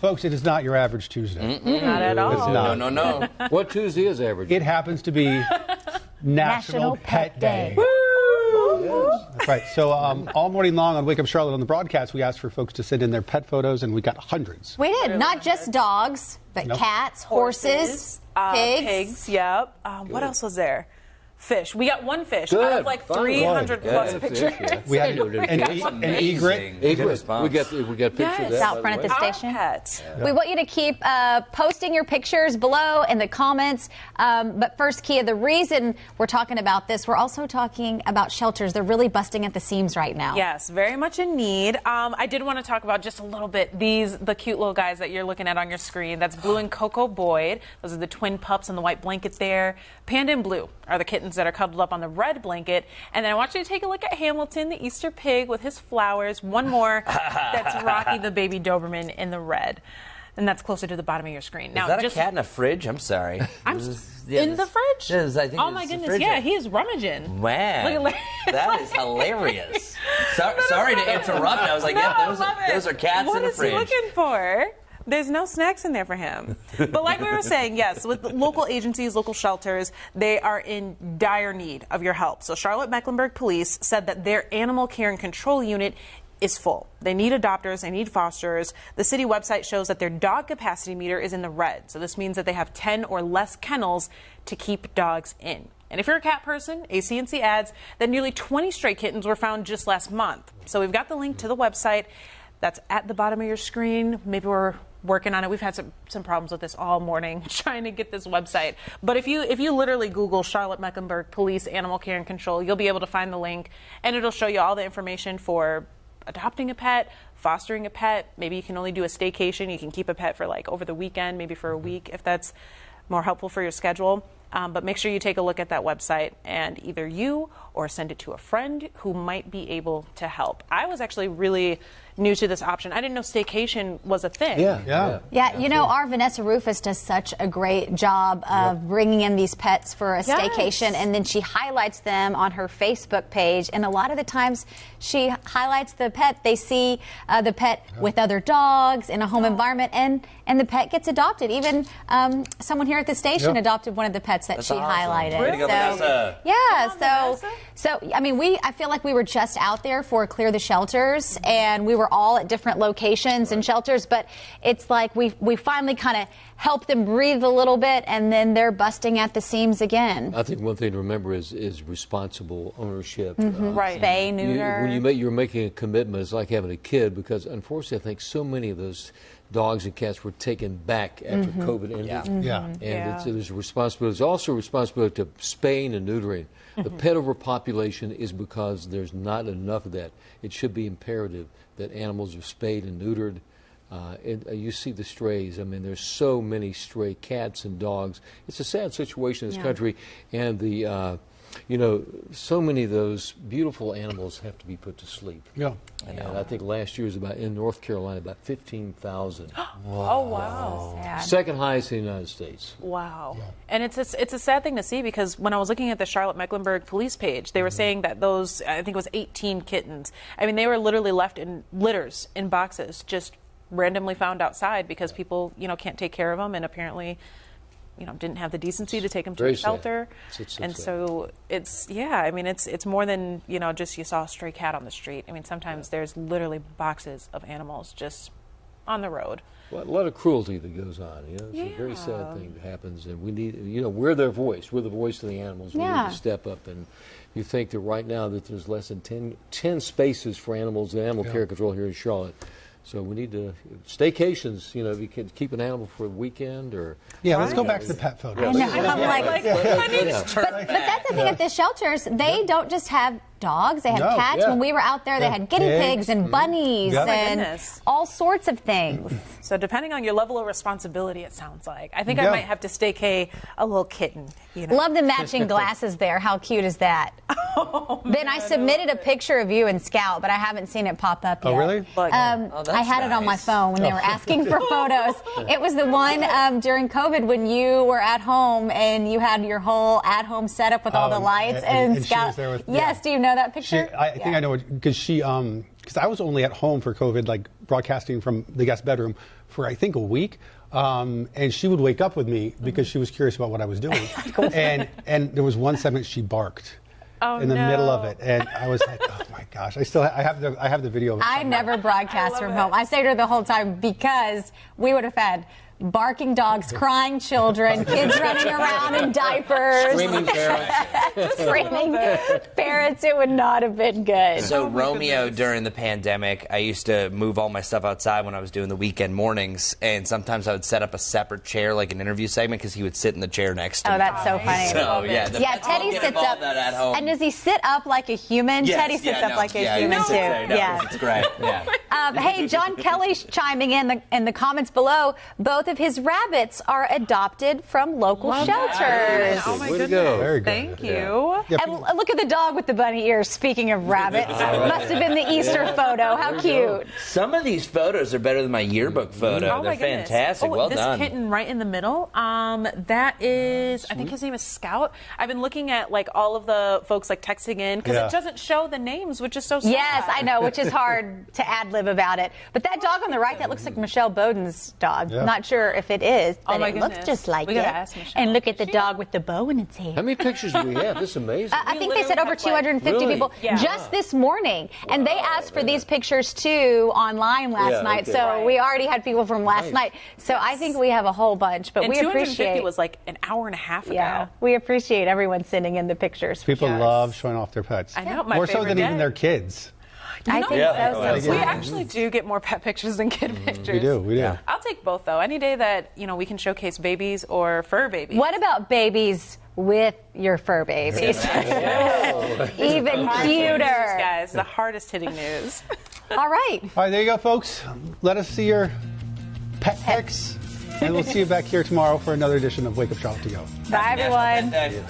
Folks, it is not your average Tuesday. Not at all. It's not. No. What Tuesday is average? It happens to be National Pet Day. Yes. That's right. So all morning long on Wake Up Charlotte on the broadcast, we asked for folks to send in their pet photos, and we got hundreds. We did. Not just dogs, but cats, horses, pigs. Yep. What else was there? Fish. We got one fish Good. out of like 300 plus pictures. We had an egret. We got pictures of that. Out front at the station. We want you to keep posting your pictures below in the comments. But first, Kia, the reason we're talking about this, we're also talking about shelters. They're really busting at the seams right now. Yes, very much in need. I did want to talk about just a little bit the cute little guys that you're looking at on your screen. That's Blue and Coco Boyd. Those are the twin pups in the white blanket there. Panda and Blue are the kittens that are cuddled up on the red blanket. And then I want you to take a look at Hamilton, the Easter pig with his flowers. One more, that's Rocky, the baby Doberman in the red. And that's closer to the bottom of your screen. Now, is that a cat in a fridge? I'm sorry. In the fridge? I think oh my goodness, yeah, he is rummaging. Man, that is hilarious. Sorry to interrupt. I was like, those are cats in a fridge. What is he looking for? There's no snacks in there for him. But like we were saying, yes, with local agencies, local shelters, they are in dire need of your help. So Charlotte-Mecklenburg Police said that their animal care and control unit is full. They need adopters, they need fosterers. The city website shows that their dog capacity meter is in the red. So this means that they have 10 or less kennels to keep dogs in. And if you're a cat person, AC&C adds that nearly 20 stray kittens were found just last month. So we've got the link to the website. That's at the bottom of your screen. Maybe we're working on it. We've had some problems with this all morning trying to get this website. But if you literally Google Charlotte-Mecklenburg Police Animal Care and Control, you'll be able to find the link, and it'll show you all the information for adopting a pet, fostering a pet. Maybe you can only do a staycation. You can keep a pet for like over the weekend, maybe for a week if that's more helpful for your schedule. But make sure you take a look at that website and either you or send it to a friend who might be able to help. I was actually really new to this option. I didn't know staycation was a thing. Yeah, you know, our Vanessa Rufus does such a great job of bringing in these pets for a staycation, and then she highlights them on her Facebook page. And a lot of the times she highlights the pet. They see the pet with other dogs in a home environment, and the pet gets adopted. Even someone here at the station adopted one of the pets that she highlighted. Way to go, Vanessa. Yeah, so I mean, I feel like we were just out there for Clear the Shelters, and we were all at different locations and shelters, but it's like we finally kind of helped them breathe a little bit, and then they're busting at the seams again. I think one thing to remember is responsible ownership. Right. Spay, neuter. When you're making a commitment, it's like having a kid, because unfortunately I think so many of those dogs and cats were taken back after COVID ended. And there's a responsibility. There's also a responsibility to spaying and neutering. The pet overpopulation is because there's not enough of that. It should be imperative that animals are spayed and neutered. You see the strays. I mean, there's so many stray cats and dogs. It's a sad situation in this country, and so many of those beautiful animals have to be put to sleep. And I think last year was in North Carolina, about 15,000. Oh, wow. Sad. Second highest in the United States. Wow. And it's a sad thing to see, because when I was looking at the Charlotte-Mecklenburg police page, they were saying that those, I think it was 18 kittens. I mean, they were literally left in litters, in boxes, just randomly found outside because people, can't take care of them, and apparently didn't have the decency to take them to a shelter. And so it's more than, just you saw a stray cat on the street. I mean, sometimes there's literally boxes of animals just on the road. Well, a lot of cruelty that goes on. It's a very sad thing that happens, and we need, we're their voice. We're the voice of the animals. We need to step up. And you think that right now that there's less than 10 spaces for animals in animal care control here in Charlotte. So we need to staycations. If you can keep an animal for a weekend, or let's go back to the pet photos. I know. But that's the thing at the shelters. They don't just have dogs. They have cats. When we were out there, they had guinea pigs and bunnies and all sorts of things. So depending on your level of responsibility, it sounds like. I think I might have to staycay a little kitten. Love the matching glasses there. How cute is that? Then I submitted a picture of you in Scout, but I haven't seen it pop up yet. Oh, really? I had it on my phone when they were asking for photos. It was the one during COVID when you were at home and you had your whole at-home setup with all the lights and Scout. She was there with, yes, do you know that picture? I think I know it, because she because I was only at home for COVID, like broadcasting from the guest bedroom for I think a week. And she would wake up with me because she was curious about what I was doing. and there was one segment she barked. In the middle of it, and I was like, "Oh my gosh!" I have the video. Of it I never broadcast from home. I stayed here the whole time because we would have had barking dogs, crying children, kids running around in diapers, Screaming parents. screaming parents. It would not have been good. So Romeo, during the pandemic, I used to move all my stuff outside when I was doing the weekend mornings, and sometimes I would set up a separate chair, like an interview segment, because he would sit in the chair next to me. Oh, that's so funny. So yeah, Teddy sits up. At home. And does he sit up like a human? Yes, Teddy sits up like a human too. Yeah, it's great. Yeah. Hey, John Kelly's chiming in the comments below. Both of his rabbits are adopted from local shelters. Oh my Way to goodness. go. Very good. Thank you. Yeah, And look at the dog with the bunny ears. Speaking of rabbits, must have been the Easter photo. How cute! Some of these photos are better than my yearbook photo. Oh They're my goodness. fantastic. Well this done. kitten right in the middle, that is, I think his name is Scout. I've been looking at like all of the folks like texting in because it doesn't show the names, which is so sad. Yes, I know, which is hard to ad-lib about it. But that dog on the right, that looks like Michelle Bowden's dog. Yeah. Not sure if it is, but Oh my it looks goodness. just like We it. gotta ask Michelle. And look at the dog with the bow in its hair. How many pictures do we have? This is amazing. I think they said literally over have, like, 250 Really? people Yeah. just this morning. And they asked for these pictures too online last Yeah, night. okay. So Right. we already had people from last Nice. night. So I think we have a whole bunch. But And we 250 appreciate was like an hour and a half ago. Yeah, we appreciate everyone sending in the pictures. people Yes. love showing off their pets. I know, my More so favorite than even day. their kids. I think Yeah. so. Yeah. We actually do get more pet pictures than kid pictures. We do. We do. Yeah. I'll take both though. Any day that we can showcase babies or fur babies. What about babies with your fur babies? Even cuter. Guys, the hardest hitting news. All right. All right, there you go, folks. Let us see your pet pics, and we'll see you back here tomorrow for another edition of Wake Up Charlotte to Go. Bye, everyone. National Pet Day.